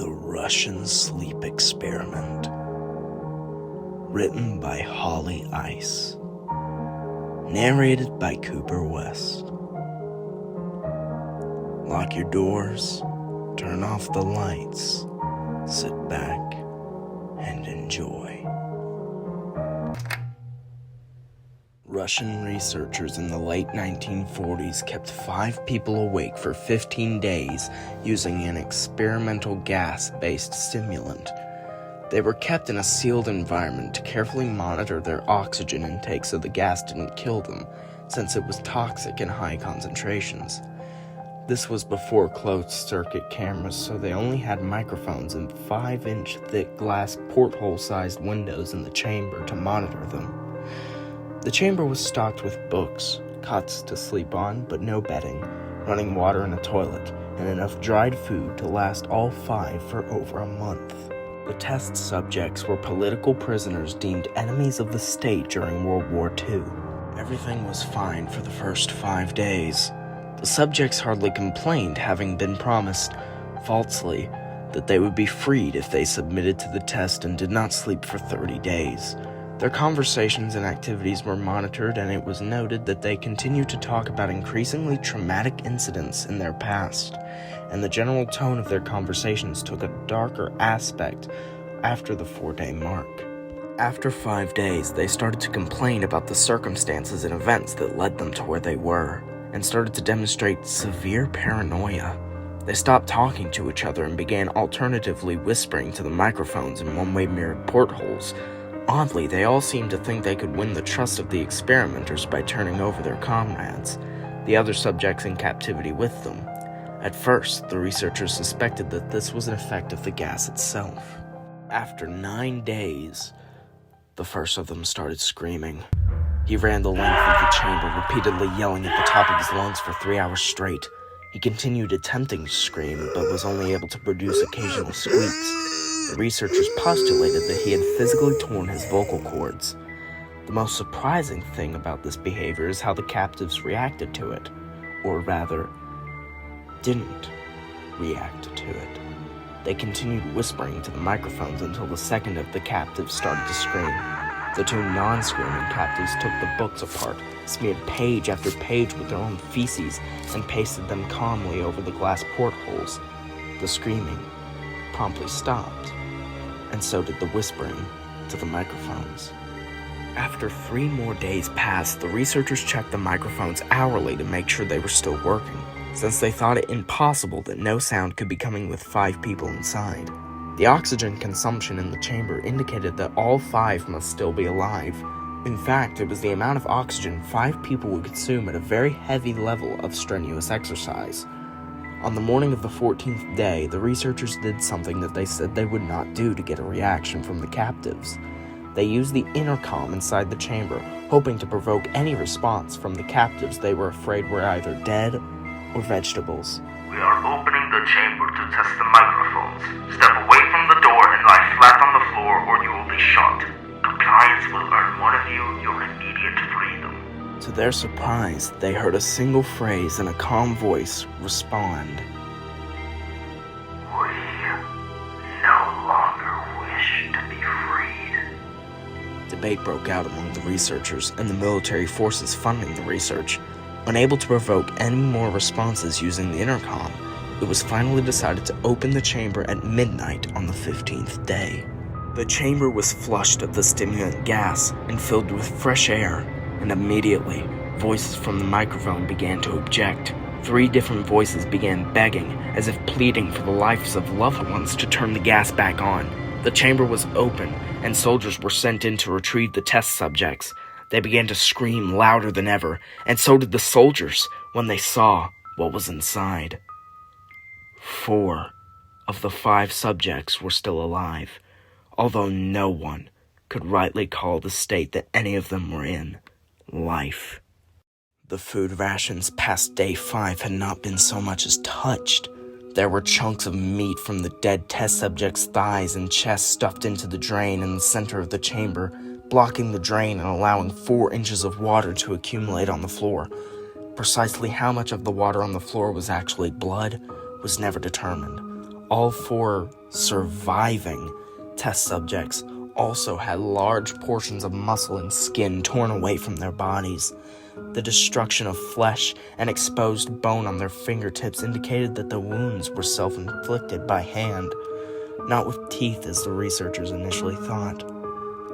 The Russian Sleep Experiment. Written by Holly Ice. Narrated by Cooper West. Lock your doors, turn off the lights, sit back, and enjoy. Russian researchers in the late 1940s kept 5 people awake for 15 days using an experimental gas-based stimulant. They were kept in a sealed environment to carefully monitor their oxygen intake so the gas didn't kill them, since it was toxic in high concentrations. This was before closed-circuit cameras, so they only had microphones and 5-inch thick glass porthole-sized windows in the chamber to monitor them. The chamber was stocked with books, cots to sleep on, but no bedding, running water in a toilet, and enough dried food to last all 5 for over a month. The test subjects were political prisoners deemed enemies of the state during World War II. Everything was fine for the first 5 days. The subjects hardly complained, having been promised, falsely, that they would be freed if they submitted to the test and did not sleep for 30 days. Their conversations and activities were monitored, and it was noted that they continued to talk about increasingly traumatic incidents in their past, and the general tone of their conversations took a darker aspect after the 4-day mark. After 5 days, they started to complain about the circumstances and events that led them to where they were, and started to demonstrate severe paranoia. They stopped talking to each other and began alternatively whispering to the microphones in one-way mirrored portholes. Oddly, they all seemed to think they could win the trust of the experimenters by turning over their comrades, the other subjects in captivity with them. At first, the researchers suspected that this was an effect of the gas itself. After 9 days, the first of them started screaming. He ran the length of the chamber, repeatedly yelling at the top of his lungs for 3 hours straight. He continued attempting to scream, but was only able to produce occasional squeaks. The researchers postulated that he had physically torn his vocal cords. The most surprising thing about this behavior is how the captives reacted to it, or rather, didn't react to it. They continued whispering to the microphones until the second of the captives started to scream. The 2 non-screaming captives took the books apart, smeared page after page with their own feces, and pasted them calmly over the glass portholes. The screaming promptly stopped, and so did the whispering to the microphones. After 3 more days passed, the researchers checked the microphones hourly to make sure they were still working, since they thought it impossible that no sound could be coming with 5 people inside. The oxygen consumption in the chamber indicated that all 5 must still be alive. In fact, it was the amount of oxygen 5 people would consume at a very heavy level of strenuous exercise. On the morning of the 14th day, the researchers did something that they said they would not do to get a reaction from the captives. They used the intercom inside the chamber, hoping to provoke any response from the captives they were afraid were either dead or vegetables. "We are opening the chamber to test the microphones. Step away from the door and lie flat on the floor or you will be shot. Compliance will earn one of you your immediate freedom." To their surprise, they heard a single phrase in a calm voice respond. "We no longer wish to be freed." Debate broke out among the researchers and the military forces funding the research. Unable to provoke any more responses using the intercom, it was finally decided to open the chamber at midnight on the 15th day. The chamber was flushed of the stimulant gas and filled with fresh air, and immediately, voices from the microphone began to object. 3 different voices began begging, as if pleading for the lives of loved ones, to turn the gas back on. The chamber was open, and soldiers were sent in to retrieve the test subjects. They began to scream louder than ever, and so did the soldiers when they saw what was inside. 4 of the 5 subjects were still alive, although no one could rightly call the state that any of them were in life. The food rations past day 5 had not been so much as touched. There were chunks of meat from the dead test subjects' thighs and chest stuffed into the drain in the center of the chamber, blocking the drain and allowing 4 inches of water to accumulate on the floor. Precisely how much of the water on the floor was actually blood was never determined. All 4 surviving test subjects also had large portions of muscle and skin torn away from their bodies. The destruction of flesh and exposed bone on their fingertips indicated that the wounds were self-inflicted by hand, not with teeth as the researchers initially thought.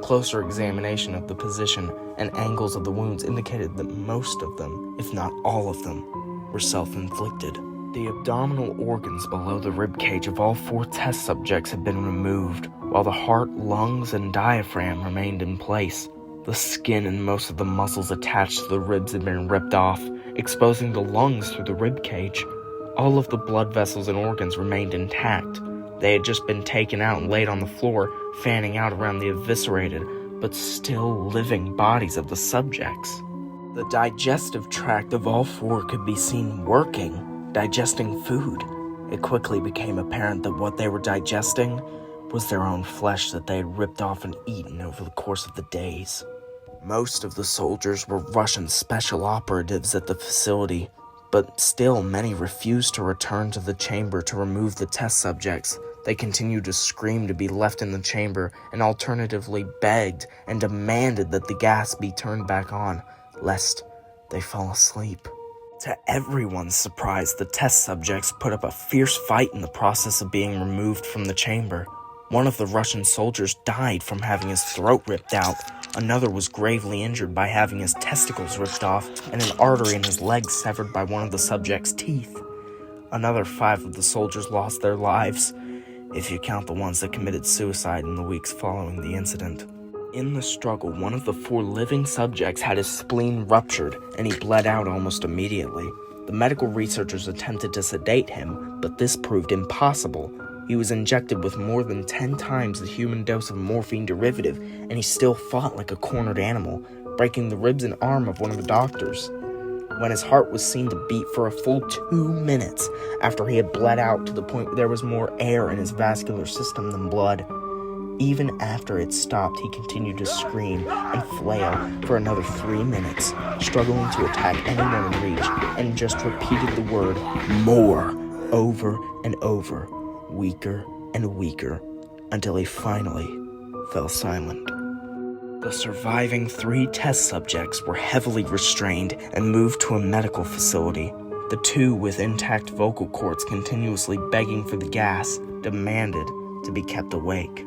Closer examination of the position and angles of the wounds indicated that most of them, if not all of them, were self-inflicted. The abdominal organs below the ribcage of all 4 test subjects had been removed, while the heart, lungs, and diaphragm remained in place. The skin and most of the muscles attached to the ribs had been ripped off, exposing the lungs through the ribcage. All of the blood vessels and organs remained intact. They had just been taken out and laid on the floor, fanning out around the eviscerated, but still living bodies of the subjects. The digestive tract of all 4 could be seen working, digesting food. It quickly became apparent that what they were digesting was their own flesh that they had ripped off and eaten over the course of the days. Most of the soldiers were Russian special operatives at the facility, but still many refused to return to the chamber to remove the test subjects. They continued to scream to be left in the chamber and alternatively begged and demanded that the gas be turned back on, lest they fall asleep. To everyone's surprise, the test subjects put up a fierce fight in the process of being removed from the chamber. One of the Russian soldiers died from having his throat ripped out. Another was gravely injured by having his testicles ripped off and an artery in his leg severed by one of the subject's teeth. Another 5 of the soldiers lost their lives, if you count the ones that committed suicide in the weeks following the incident. In the struggle, one of the 4 living subjects had his spleen ruptured, and he bled out almost immediately. The medical researchers attempted to sedate him, but this proved impossible. He was injected with more than 10 times the human dose of morphine derivative, and he still fought like a cornered animal, breaking the ribs and arm of one of the doctors. When his heart was seen to beat for a full 2 minutes after he had bled out to the point where there was more air in his vascular system than blood. Even after it stopped, he continued to scream and flail for another 3 minutes, struggling to attack anyone in reach, and just repeated the word "more" over and over, weaker and weaker, until he finally fell silent. The surviving 3 test subjects were heavily restrained and moved to a medical facility. The 2 with intact vocal cords continuously begging for the gas demanded to be kept awake.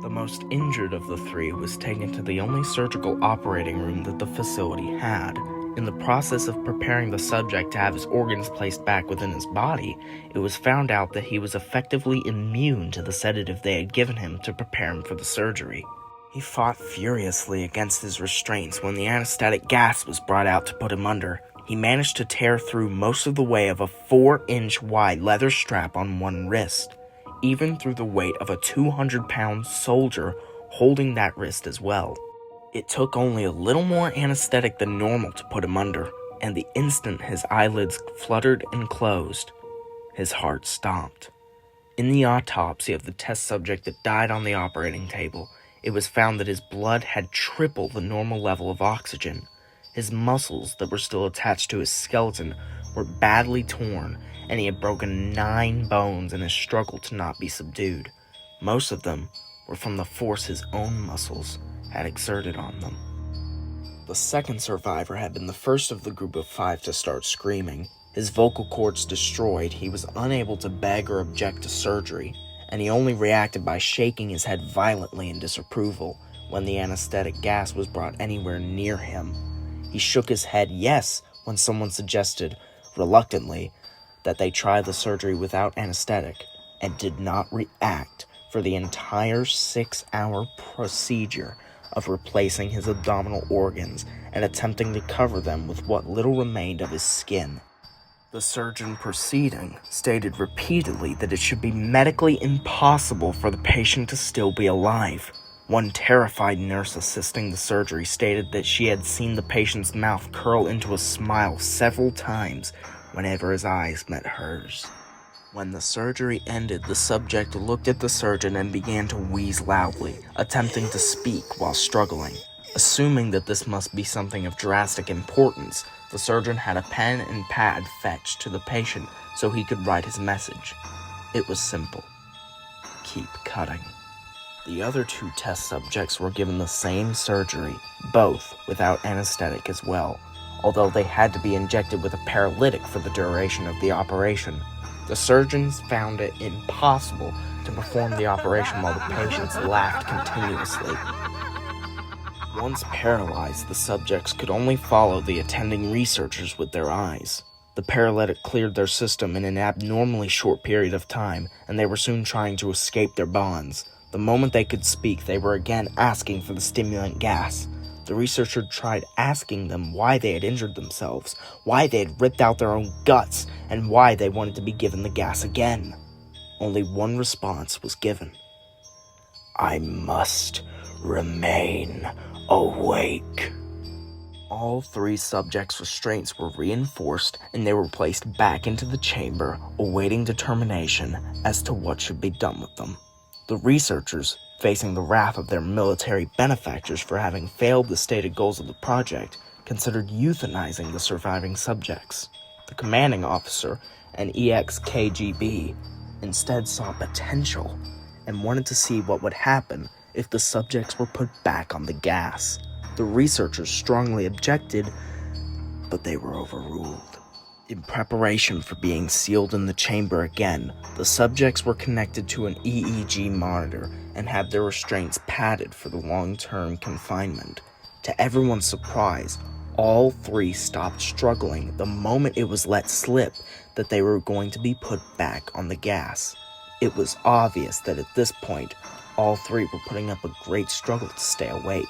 The most injured of the 3 was taken to the only surgical operating room that the facility had. In the process of preparing the subject to have his organs placed back within his body, it was found out that he was effectively immune to the sedative they had given him to prepare him for the surgery. He fought furiously against his restraints when the anesthetic gas was brought out to put him under. He managed to tear through most of the way of a 4-inch wide leather strap on one wrist, even through the weight of a 200-pound soldier holding that wrist as well. It took only a little more anesthetic than normal to put him under, and the instant his eyelids fluttered and closed, his heart stopped. In the autopsy of the test subject that died on the operating table, it was found that his blood had triple the normal level of oxygen. His muscles that were still attached to his skeleton were badly torn, and he had broken 9 bones in his struggle to not be subdued. Most of them were from the force his own muscles had exerted on them. The second survivor had been the first of the group of 5 to start screaming. His vocal cords destroyed, he was unable to beg or object to surgery, and he only reacted by shaking his head violently in disapproval when the anesthetic gas was brought anywhere near him. He shook his head yes when someone suggested, reluctantly, that they try the surgery without anesthetic, and did not react for the entire 6-hour procedure of replacing his abdominal organs and attempting to cover them with what little remained of his skin. The surgeon proceeding stated repeatedly that it should be medically impossible for the patient to still be alive. One terrified nurse assisting the surgery stated that she had seen the patient's mouth curl into a smile several times whenever his eyes met hers. When the surgery ended, the subject looked at the surgeon and began to wheeze loudly, attempting to speak while struggling. Assuming that this must be something of drastic importance, the surgeon had a pen and pad fetched to the patient so he could write his message. It was simple. Keep cutting. The other 2 test subjects were given the same surgery, both without anesthetic as well, although they had to be injected with a paralytic for the duration of the operation. The surgeons found it impossible to perform the operation while the patients laughed continuously. Once paralyzed, the subjects could only follow the attending researchers with their eyes. The paralytic cleared their system in an abnormally short period of time, and they were soon trying to escape their bonds. The moment they could speak, they were again asking for the stimulant gas. The researcher tried asking them why they had injured themselves, why they had ripped out their own guts, and why they wanted to be given the gas again. Only one response was given. I must remain awake. All 3 subjects' restraints were reinforced, and they were placed back into the chamber, awaiting determination as to what should be done with them. The researchers, facing the wrath of their military benefactors for having failed the stated goals of the project, considered euthanizing the surviving subjects. The commanding officer, an ex-KGB, instead saw potential and wanted to see what would happen if the subjects were put back on the gas. The researchers strongly objected, but they were overruled. In preparation for being sealed in the chamber again, the subjects were connected to an EEG monitor and had their restraints padded for the long-term confinement. To everyone's surprise, all 3 stopped struggling the moment it was let slip that they were going to be put back on the gas. It was obvious that at this point, all 3 were putting up a great struggle to stay awake.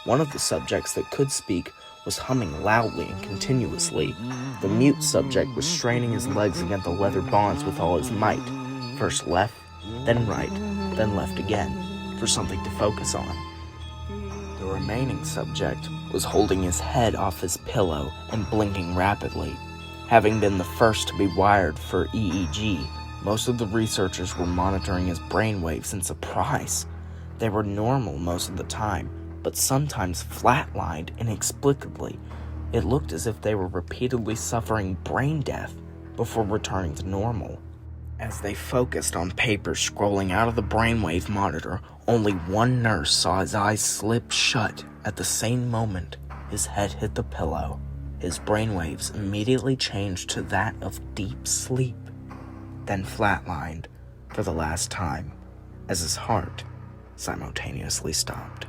One of the subjects that could speak was humming loudly and continuously. The mute subject was straining his legs against the leather bonds with all his might. First left, then right, then left again, for something to focus on. The remaining subject was holding his head off his pillow and blinking rapidly. Having been the first to be wired for EEG, most of the researchers were monitoring his brainwaves in surprise. They were normal most of the time, but sometimes flatlined inexplicably. It looked as if they were repeatedly suffering brain death before returning to normal. As they focused on papers scrolling out of the brainwave monitor, only one nurse saw his eyes slip shut at the same moment his head hit the pillow. His brainwaves immediately changed to that of deep sleep, then flatlined for the last time as his heart simultaneously stopped.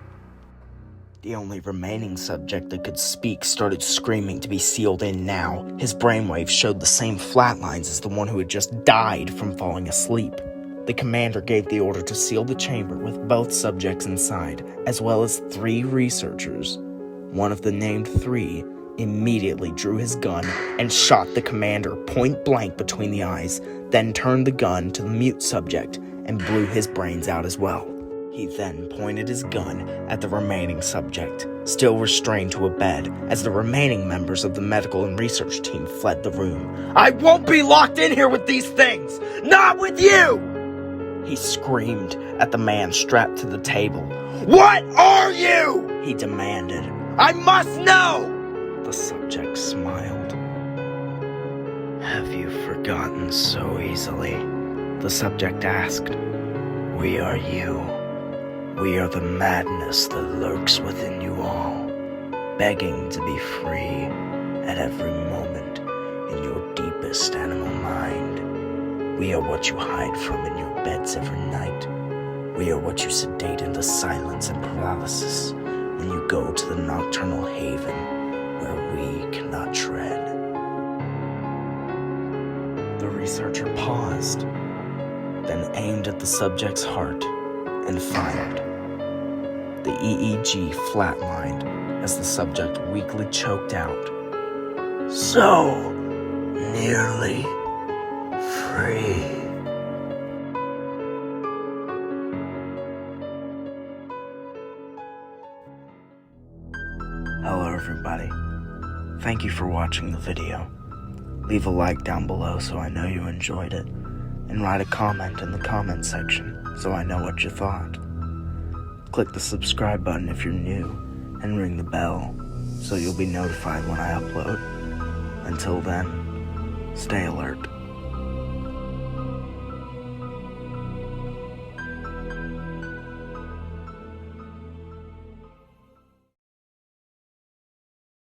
The only remaining subject that could speak started screaming to be sealed in now. His brainwaves showed the same flatlines as the one who had just died from falling asleep. The commander gave the order to seal the chamber with both subjects inside, as well as 3 researchers. One of the named 3 immediately drew his gun and shot the commander point blank between the eyes, then turned the gun to the mute subject and blew his brains out as well. He then pointed his gun at the remaining subject, still restrained to a bed, as the remaining members of the medical and research team fled the room. "I won't be locked in here with these things! Not with you!" He screamed at the man strapped to the table. "What are you?" he demanded. "I must know!" The subject smiled. "Have you forgotten so easily?" the subject asked. "We are you. We are the madness that lurks within you all, begging to be free at every moment in your deepest animal mind. We are what you hide from in your beds every night. We are what you sedate into silence and paralysis when you go to the nocturnal haven where we cannot tread." The researcher paused, then aimed at the subject's heart and fired. The EEG flatlined as the subject weakly choked out, "So nearly free." Hello everybody. Thank you for watching the video. Leave a like down below so I know you enjoyed it, and write a comment in the comment section so I know what you thought. Click the subscribe button if you're new, and ring the bell so you'll be notified when I upload. Until then, stay alert.